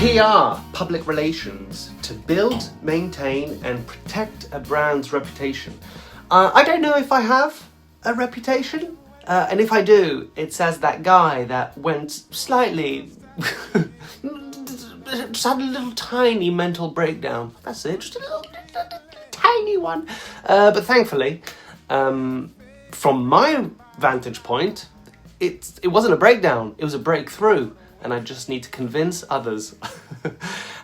PR, public relations, to build, maintain and protect a brand's reputation. I don't know if I have a reputation, and if I do, it's as that guy that went slightly, just had a little tiny mental breakdown. That's it, just a little tiny one. But thankfully, from my vantage point, it wasn't a breakdown, it was a breakthrough. And I just need to convince others.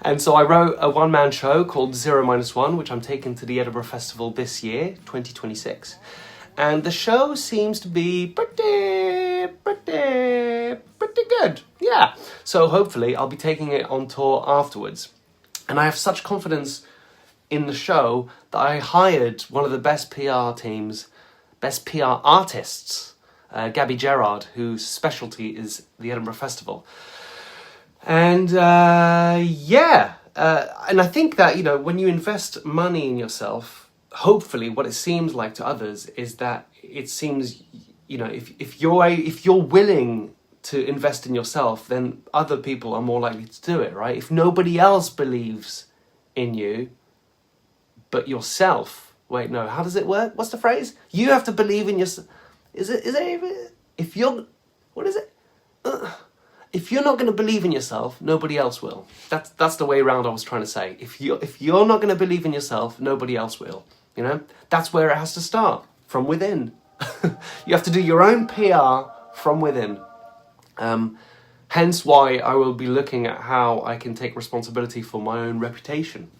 And so I wrote a one-man show called 0-1, which I'm taking to the Edinburgh Festival this year, 2026. And the show seems to be pretty good. Yeah. So hopefully I'll be taking it on tour afterwards. And I have such confidence in the show that I hired one of the best PR teams, best PR artists, Gabby Gerard, whose specialty is the Edinburgh Festival. And and I think that, you know, when you invest money in yourself, hopefully what it seems like to others is that it seems, you know, if you're willing to invest in yourself, then other people are more likely to do it, right? If nobody else believes in you but yourself, wait, no, how does it work? What's the phrase? You have to believe in yourself. Is it if you're, what is it? If you're not going to believe in yourself, nobody else will. That's the way around I was trying to say. If you're not going to believe in yourself, nobody else will. You know, that's where it has to start, from within. You have to do your own PR from within. Hence why I will be looking at how I can take responsibility for my own reputation.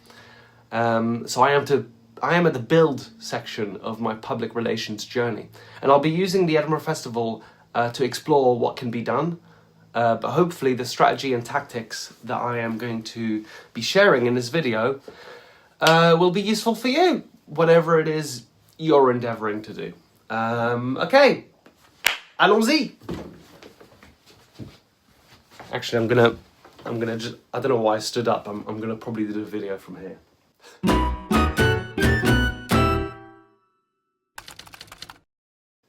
So I am at the build section of my public relations journey, and I'll be using the Edinburgh Festival to explore what can be done, but hopefully the strategy and tactics that I am going to be sharing in this video will be useful for you, whatever it is you're endeavouring to do. Okay, allons-y! Actually, I'm gonna just, I don't know why I stood up, I'm gonna probably do the video from here.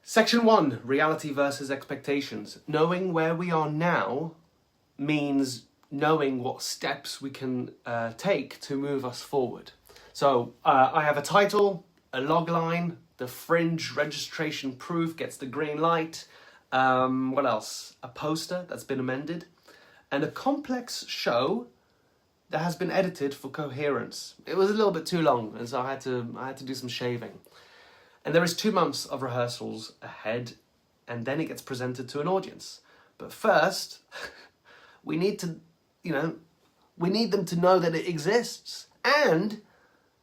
Section 1, reality versus expectations. Knowing where we are now means knowing what steps we can take to move us forward. So I have a title, a logline, the fringe registration proof gets the green light. What else? A poster that's been amended, and a complex show that has been edited for coherence. It was a little bit too long, and so I had to do some shaving. And there is 2 months of rehearsals ahead, and then it gets presented to an audience. But first, we need to, we need them to know that it exists and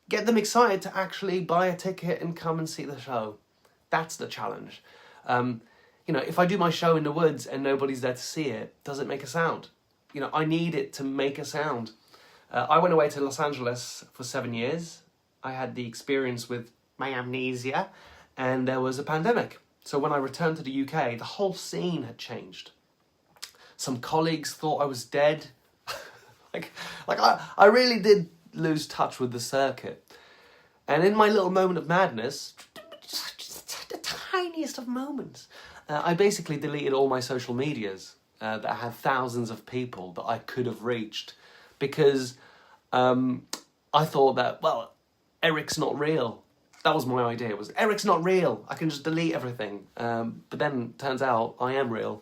get them excited to actually buy a ticket and come and see the show. That's the challenge. If I do my show in the woods and nobody's there to see it, does it make a sound? I need it to make a sound. I went away to Los Angeles for 7 years. I had the experience with my amnesia, and there was a pandemic. So when I returned to the UK, the whole scene had changed. Some colleagues thought I was dead. I really did lose touch with the circuit. And in my little moment of madness, just the tiniest of moments, I basically deleted all my social medias that had thousands of people that I could have reached, because I thought that, well, Eric's not real. That was my idea, was Eric's not real. I can just delete everything. But then turns out I am real.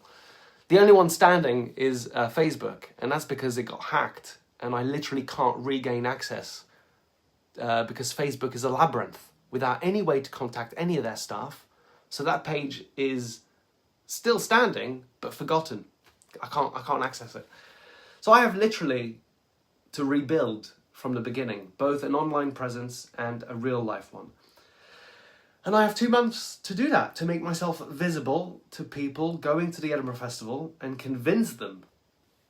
The only one standing is Facebook, and that's because it got hacked and I literally can't regain access because Facebook is a labyrinth without any way to contact any of their staff. So that page is still standing, but forgotten. I can't access it. So I have literally to rebuild from the beginning, both an online presence and a real life one. And I have 2 months to do that, to make myself visible to people going to the Edinburgh Festival and convince them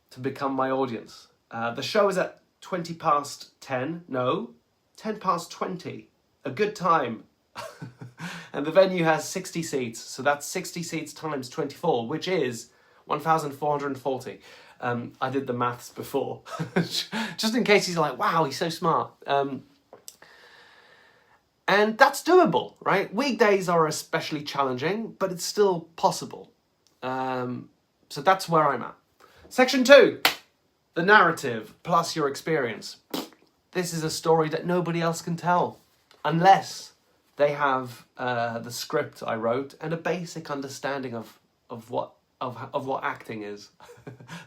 to become my audience. The show is at 10 past 20, a good time. And the venue has 60 seats, so that's 60 seats times 24, which is 1,440. I did the maths before, just in case he's like, wow, he's so smart. And that's doable, right? Weekdays are especially challenging, but it's still possible. So that's where I'm at. Section 2, The narrative plus your experience. This is a story that nobody else can tell unless they have the script I wrote and a basic understanding of what acting is.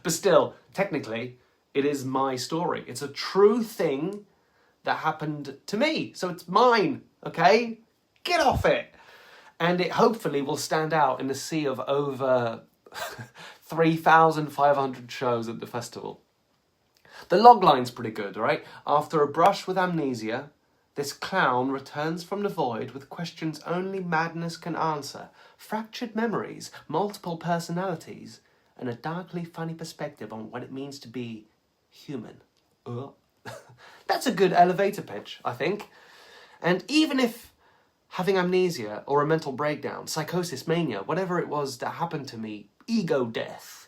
But still, technically, it is my story. It's a true thing that happened to me, so it's mine, okay? Get off it! And it hopefully will stand out in the sea of over 3,500 shows at the festival. The logline's pretty good, right? After a brush with amnesia, this clown returns from the void with questions only madness can answer. Fractured memories, multiple personalities, and a darkly funny perspective on what it means to be human. That's a good elevator pitch, I think. And even if having amnesia or a mental breakdown, psychosis, mania, whatever it was that happened to me, ego death,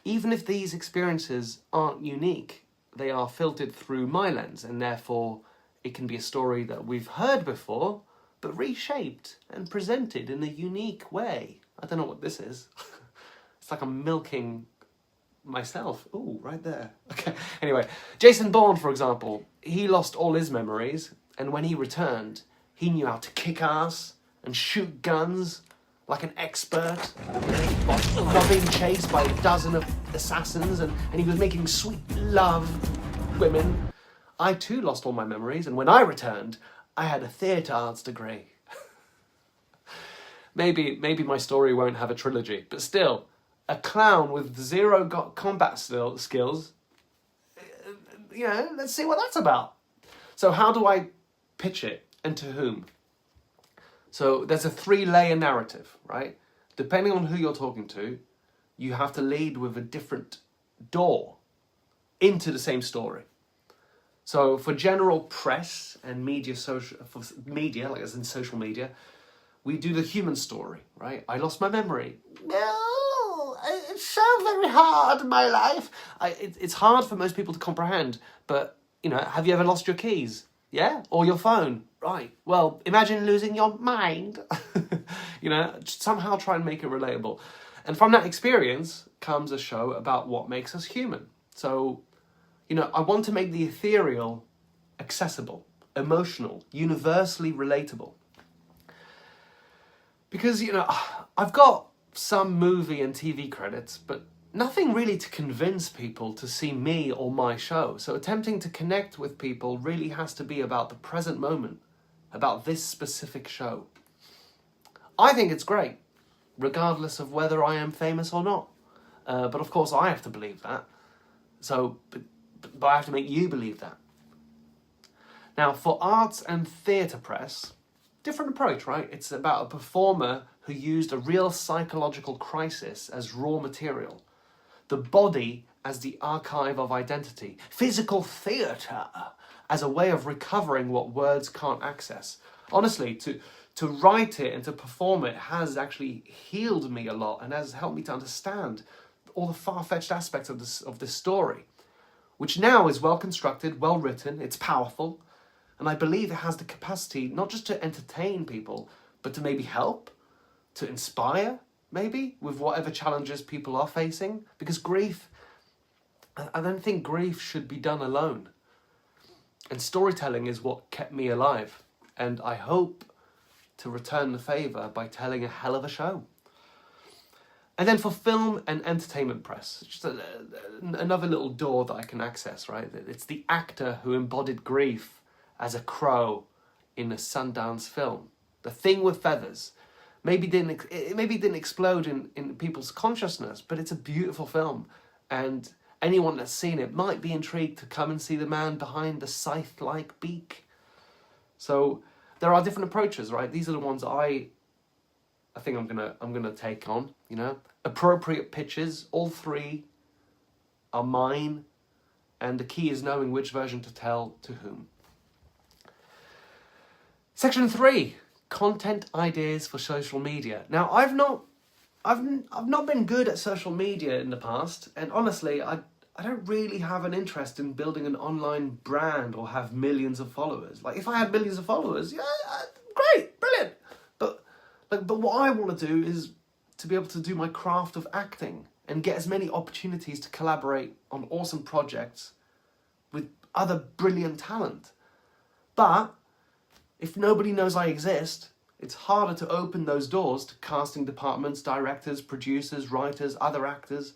even if these experiences aren't unique, they are filtered through my lens, and therefore it can be a story that we've heard before, but reshaped and presented in a unique way. I don't know what this is. It's like I'm milking myself. Ooh, right there. Okay. Anyway, Jason Bourne, for example, he lost all his memories, and when he returned, he knew how to kick ass and shoot guns like an expert, while being chased by a dozen of assassins, and he was making sweet love women. I too lost all my memories, and when I returned, I had a theatre arts degree. Maybe my story won't have a trilogy, but still, a clown with zero combat skills, let's see what that's about. So how do I pitch it, and to whom? So there's a 3-layer narrative, right? Depending on who you're talking to, you have to lead with a different door into the same story. So for general press and media, like as in social media, we do the human story, right? I lost my memory. No, it's so very hard in my life. It's hard for most people to comprehend, but, have you ever lost your keys? Yeah? Or your phone? Right. Well, imagine losing your mind. Somehow try and make it relatable. And from that experience comes a show about what makes us human. So, I want to make the ethereal accessible, emotional, universally relatable. Because, I've got some movie and TV credits, but nothing really to convince people to see me or my show. So attempting to connect with people really has to be about the present moment, about this specific show. I think it's great, regardless of whether I am famous or not. But of course I have to believe that. But I have to make you believe that. Now, for arts and theatre press, different approach, right? It's about a performer who used a real psychological crisis as raw material. The body as the archive of identity. Physical theatre as a way of recovering what words can't access. Honestly, to write it and to perform it has actually healed me a lot and has helped me to understand all the far-fetched aspects of this story, which now is well constructed, well written, it's powerful, and I believe it has the capacity not just to entertain people, but to maybe help, to inspire, maybe, with whatever challenges people are facing. Because grief, I don't think grief should be done alone. And storytelling is what kept me alive. And I hope to return the favour by telling a hell of a show. And then for film and entertainment press, just another little door that I can access, right? It's the actor who embodied grief as a crow in a Sundance film. The Thing with Feathers. Maybe it didn't explode in people's consciousness, but it's a beautiful film. And anyone that's seen it might be intrigued to come and see the man behind the scythe-like beak. So there are different approaches, right? These are the ones I think I'm gonna take on, Appropriate pitches, all 3 are mine, and the key is knowing which version to tell to whom. Section 3, content ideas for social media. Now, I've not been good at social media in the past, and honestly, I don't really have an interest in building an online brand or have millions of followers. Like, if I had millions of followers, yeah, great, brilliant. But what I want to do is to be able to do my craft of acting and get as many opportunities to collaborate on awesome projects with other brilliant talent. But if nobody knows I exist, it's harder to open those doors to casting departments, directors, producers, writers, other actors.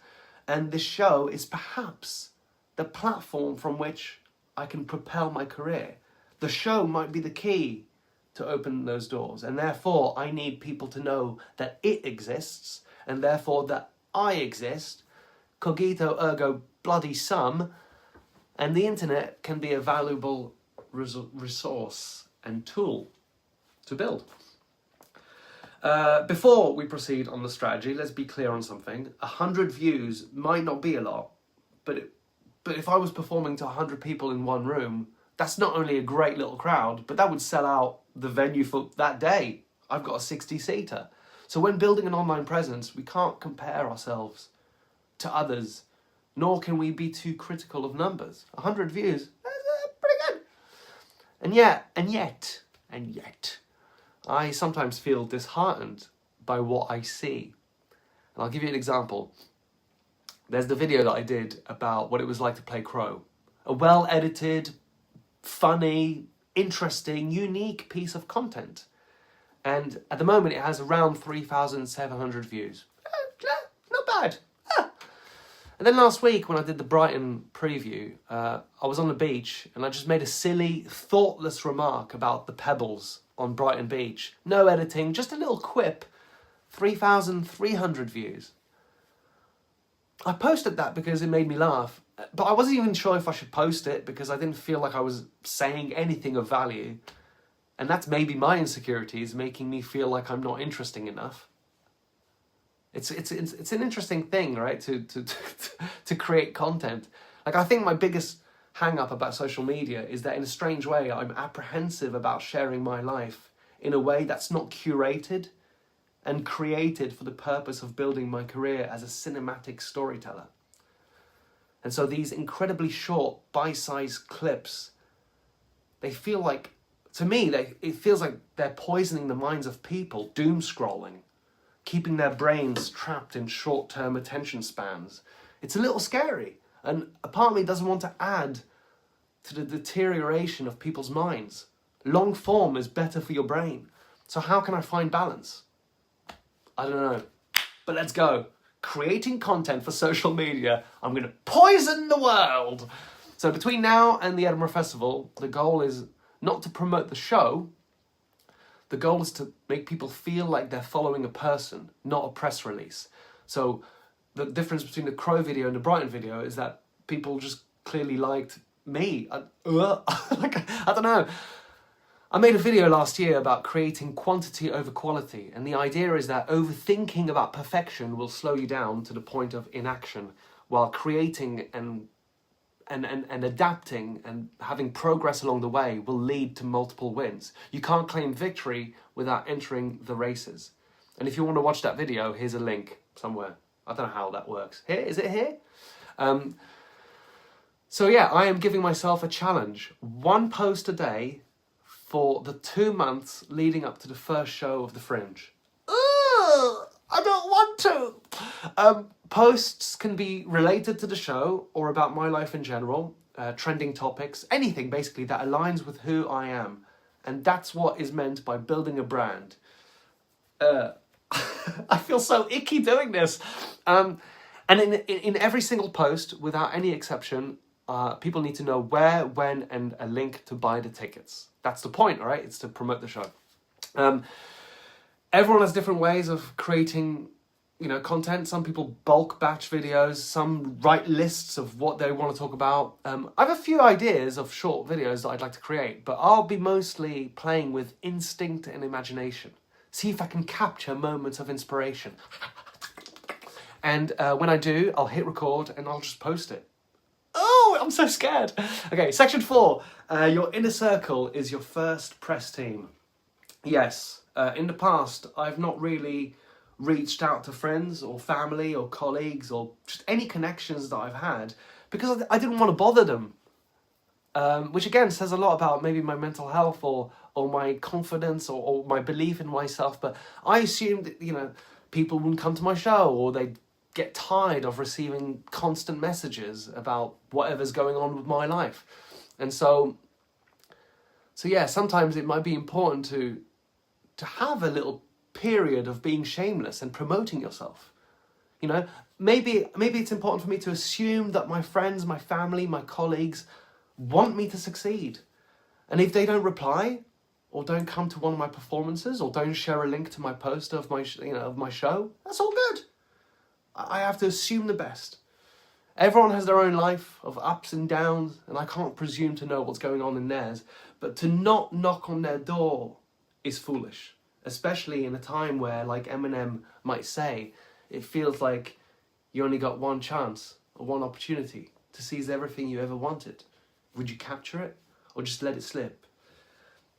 And this show is perhaps the platform from which I can propel my career. The show might be the key to open those doors. And therefore, I need people to know that it exists, and therefore that I exist, cogito ergo bloody sum, and the internet can be a valuable resource and tool to build. Before we proceed on the strategy, let's be clear on something. 100 views might not be a lot, but if I was performing to 100 people in one room, that's not only a great little crowd, but that would sell out the venue for that day. I've got a 60-seater. So when building an online presence, we can't compare ourselves to others, nor can we be too critical of numbers. 100 views, that's pretty good. And yet, I sometimes feel disheartened by what I see. And I'll give you an example. There's the video that I did about what it was like to play Crow. A well-edited, funny, interesting, unique piece of content. And at the moment it has around 3,700 views. Not bad. And then last week when I did the Brighton preview, I was on the beach and I just made a silly, thoughtless remark about the pebbles on Brighton Beach. No editing, just a little quip. 3,300 views. I posted that because it made me laugh, but I wasn't even sure if I should post it because I didn't feel like I was saying anything of value. And that's maybe my insecurities making me feel like I'm not interesting enough. It's an interesting thing, right? To create content. Like, I think my biggest hang up about social media is that in a strange way I'm apprehensive about sharing my life in a way that's not curated and created for the purpose of building my career as a cinematic storyteller. And so these incredibly short, bite-sized clips, they feel like, to me, it feels like they're poisoning the minds of people, doom scrolling, keeping their brains trapped in short-term attention spans. It's a little scary, and a part of me doesn't want to add to the deterioration of people's minds. Long form is better for your brain. So how can I find balance? I don't know, but let's go. Creating content for social media. I'm going to poison the world. So between now and the Edinburgh Festival, the goal is not to promote the show. The goal is to make people feel like they're following a person, not a press release. So the difference between the Crow video and the Brighton video is that people just clearly liked me. I don't know. I made a video last year about creating quantity over quality, and the idea is that overthinking about perfection will slow you down to the point of inaction, while creating and adapting and having progress along the way will lead to multiple wins. You can't claim victory without entering the races. And if you want to watch that video, here's a link somewhere. I don't know how that works. Here? Is it here? So yeah, I am giving myself a challenge. 1 post a day for the 2 months leading up to the first show of the Fringe. Ugh, I don't want to. Posts can be related to the show or about my life in general, trending topics, anything basically that aligns with who I am. And that's what is meant by building a brand. I feel so icky doing this. And in every single post, without any exception, people need to know where, when, and a link to buy the tickets. That's the point, all right? It's to promote the show. Everyone has different ways of creating, content. Some people bulk batch videos. Some write lists of what they want to talk about. I have a few ideas of short videos that I'd like to create, but I'll be mostly playing with instinct and imagination. See if I can capture moments of inspiration. And when I do, I'll hit record and I'll just post it. Oh, I'm so scared. Okay, section 4. Your inner circle is your first press team. Yes, in the past, I've not really reached out to friends or family or colleagues or just any connections that I've had because I didn't want to bother them. Which again says a lot about maybe my mental health or my confidence or my belief in myself. But I assumed that, people wouldn't come to my show or they'd get tired of receiving constant messages about whatever's going on with my life. And so yeah, sometimes it might be important to have a little period of being shameless and promoting yourself. You know, maybe it's important for me to assume that my friends, my family, my colleagues want me to succeed. And if they don't reply, or don't come to one of my performances, or don't share a link to my poster of my show, that's all good. I have to assume the best. Everyone has their own life of ups and downs, and I can't presume to know what's going on in theirs. But to not knock on their door is foolish, especially in a time where, like Eminem might say, it feels like you only got one chance or one opportunity to seize everything you ever wanted. Would you capture it or just let it slip?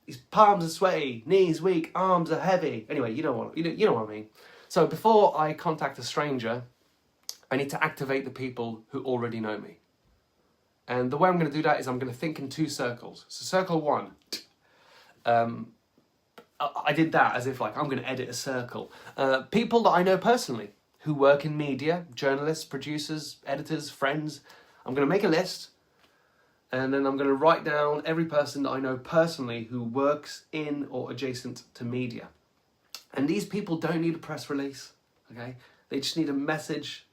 His palms are sweaty, knees weak, arms are heavy. Anyway, you know what I mean. So before I contact a stranger, I need to activate the people who already know me. And the way I'm going to do that is I'm going to think in two circles. So circle one, I did that as if like I'm going to edit a circle. People that I know personally who work in media, journalists, producers, editors, friends. I'm going to make a list, and then I'm going to write down every person that I know personally who works in or adjacent to media. And these people don't need a press release, okay? They just need a message,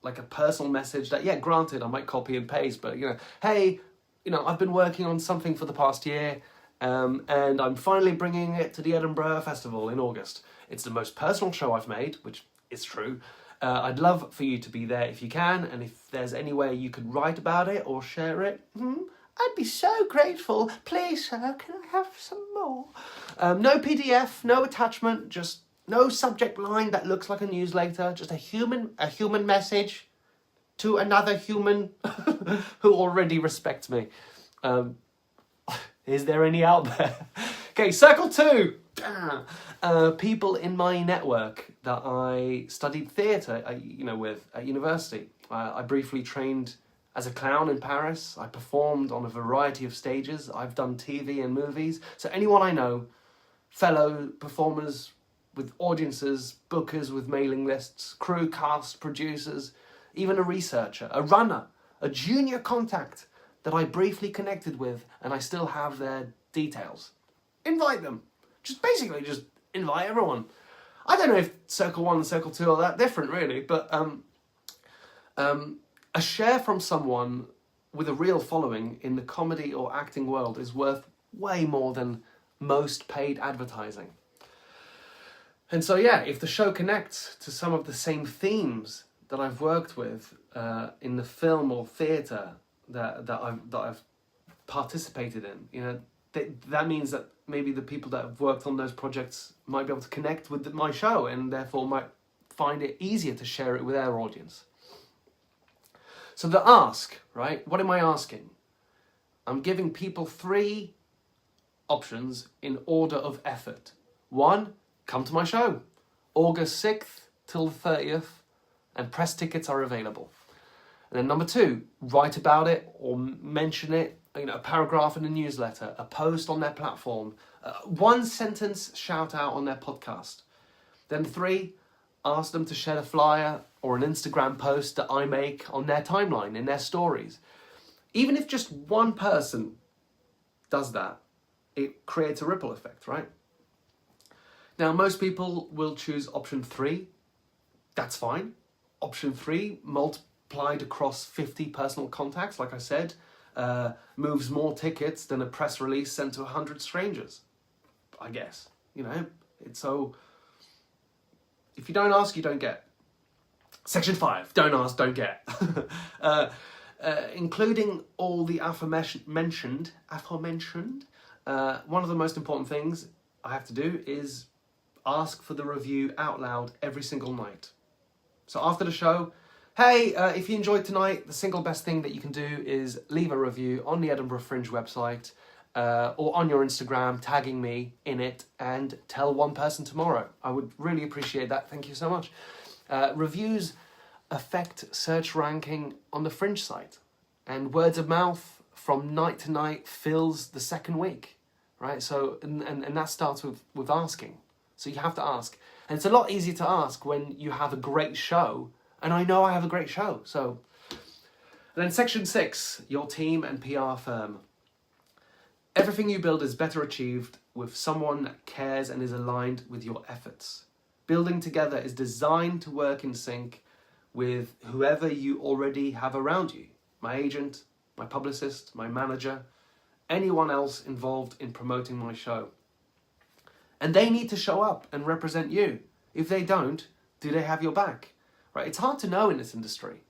like a personal message that, yeah, granted, I might copy and paste, but, hey, I've been working on something for the past year, and I'm finally bringing it to the Edinburgh Festival in August. It's the most personal show I've made, which is true. I'd love for you to be there if you can, and if there's any way you could write about it or share it, I'd be so grateful. Please, sir, can I have some more? No PDF, no attachment, just no subject line that looks like a newsletter, just a human message to another human who already respects me. Is there any out there? Okay, circle two. People in my network that I studied theatre, with at university. I briefly trained as a clown in Paris. I performed on a variety of stages. I've done TV and movies. So anyone I know, fellow performers with audiences, bookers with mailing lists, crew, cast, producers, even a researcher, a runner, a junior contact that I briefly connected with, and I still have their details. Invite them. Just invite everyone. I don't know if circle one and circle two are that different, really, but a share from someone with a real following in the comedy or acting world is worth way more than most paid advertising. And so, yeah, if the show connects to some of the same themes that I've worked with in the film or theatre that I've participated in, that means that maybe the people that have worked on those projects might be able to connect with my show and therefore might find it easier to share it with their audience. So the ask, right? What am I asking? I'm giving people 3 options in order of effort. 1, come to my show, August 6th till the 30th, and press tickets are available. And then number 2, write about it or mention it, a paragraph in a newsletter, a post on their platform, 1 sentence shout out on their podcast. Then 3, ask them to share a flyer or an Instagram post that I make on their timeline, in their stories. Even if just one person does that, it creates a ripple effect, right? Now, most people will choose option 3. That's fine. Option 3, multiplied across 50 personal contacts, like I said, moves more tickets than a press release sent to 100 strangers, I guess. It's so... If you don't ask, you don't get. Section 5, don't ask, don't get. Including all the aforementioned, one of the most important things I have to do is ask for the review out loud every single night. So after the show, hey, if you enjoyed tonight, the single best thing that you can do is leave a review on the Edinburgh Fringe website or on your Instagram, tagging me in it, and tell one person tomorrow. I would really appreciate that. Thank you so much. Reviews affect search ranking on the Fringe site, and words of mouth from night to night fills the second week, right? So, and that starts with asking. So you have to ask. And it's a lot easier to ask when you have a great show And I know I have a great show. So, and then section 6, your team and PR firm. Everything you build is better achieved with someone that cares and is aligned with your efforts. Building together is designed to work in sync with whoever you already have around you. My agent, my publicist, my manager, anyone else involved in promoting my show. And they need to show up and represent you. If they don't, do they have your back? Right? It's hard to know in this industry.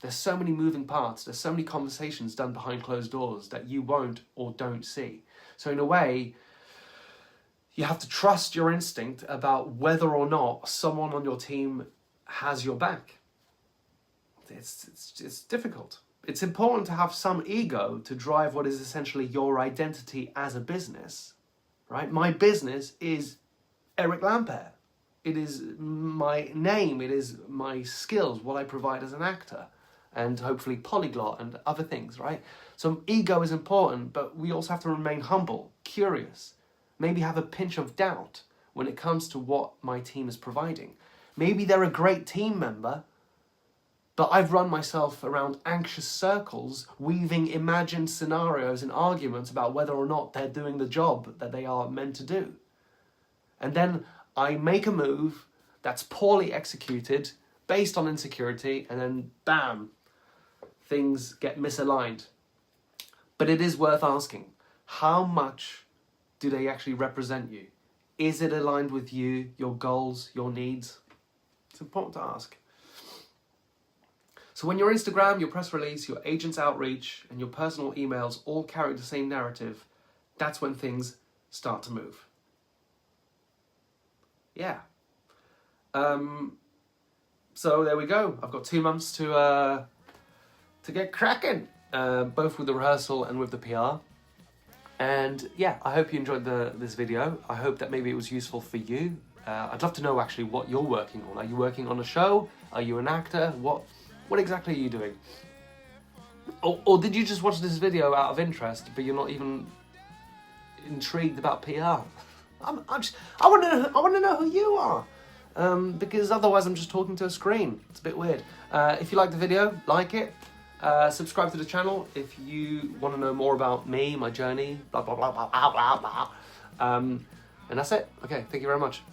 There's so many moving parts. There's so many conversations done behind closed doors that you won't or don't see. So in a way, you have to trust your instinct about whether or not someone on your team has your back. It's difficult. It's important to have some ego to drive what is essentially your identity as a business, right? My business is Eric Lampaert. It is my name, it is my skills, what I provide as an actor, and hopefully polyglot and other things, right? So ego is important, but we also have to remain humble, curious, maybe have a pinch of doubt when it comes to what my team is providing. Maybe they're a great team member, but I've run myself around anxious circles, weaving imagined scenarios and arguments about whether or not they're doing the job that they are meant to do. And then I make a move that's poorly executed, based on insecurity, and then bam, things get misaligned. But it is worth asking, how much do they actually represent you? Is it aligned with you, your goals, your needs? It's important to ask. So when your Instagram, your press release, your agent's outreach, and your personal emails all carry the same narrative, that's when things start to move. Yeah. So there we go. I've got 2 months to get cracking, both with the rehearsal and with the PR. And yeah, I hope you enjoyed this video. I hope that maybe it was useful for you. I'd love to know actually what you're working on. Are you working on a show? Are you an actor? What exactly are you doing? Or did you just watch this video out of interest, but you're not even intrigued about PR? I want to know who you are, because otherwise I'm just talking to a screen. It's a bit weird. If you like the video, like it. Subscribe to the channel if you want to know more about me, my journey, blah blah blah blah blah blah. And that's it. Okay, thank you very much.